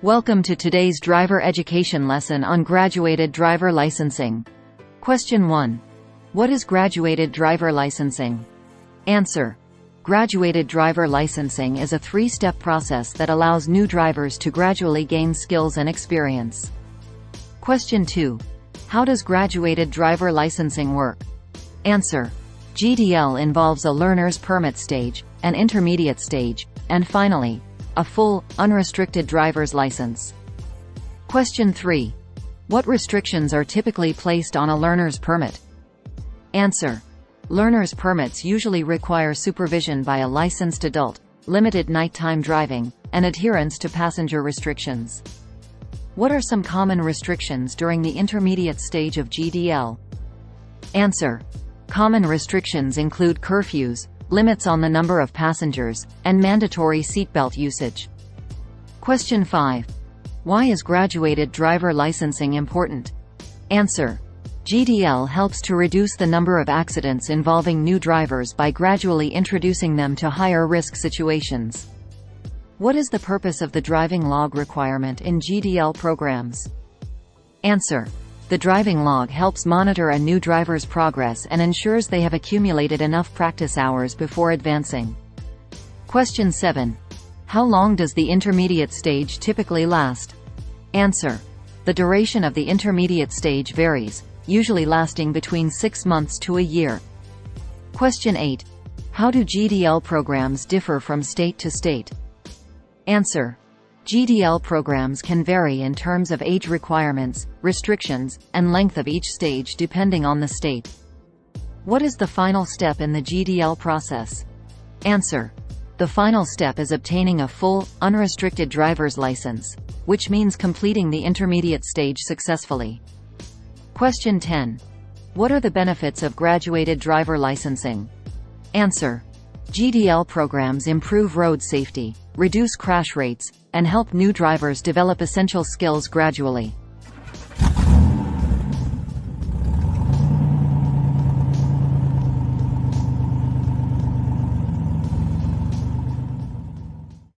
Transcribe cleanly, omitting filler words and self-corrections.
Welcome to today's driver education lesson on graduated driver licensing. Question 1. What is graduated driver licensing? Answer. Graduated driver licensing is a three-step process that allows new drivers to gradually gain skills and experience. Question 2. How does graduated driver licensing work? Answer. GDL involves a learner's permit stage, an intermediate stage, and finally, a full, unrestricted driver's license. Question 3. What restrictions are typically placed on a learner's permit? Answer. Learner's permits usually require supervision by a licensed adult, limited nighttime driving, and adherence to passenger restrictions. What are some common restrictions during the intermediate stage of GDL? Answer. Common restrictions include curfews, limits on the number of passengers, and mandatory seatbelt usage. Question 5. Why is graduated driver licensing important? Answer. GDL helps to reduce the number of accidents involving new drivers by gradually introducing them to higher-risk situations. What is the purpose of the driving log requirement in GDL programs? Answer. The driving log helps monitor a new driver's progress and ensures they have accumulated enough practice hours before advancing. Question 7. How long does the intermediate stage typically last? Answer. The duration of the intermediate stage varies, usually lasting between 6 months to a year. Question 8. How do GDL programs differ from state to state? Answer. GDL programs can vary in terms of age requirements, restrictions, and length of each stage depending on the state. What is the final step in the GDL process? Answer. The final step is obtaining a full, unrestricted driver's license, which means completing the intermediate stage successfully. Question 10. What are the benefits of graduated driver licensing? Answer. GDL programs improve road safety, reduce crash rates, and help new drivers develop essential skills gradually.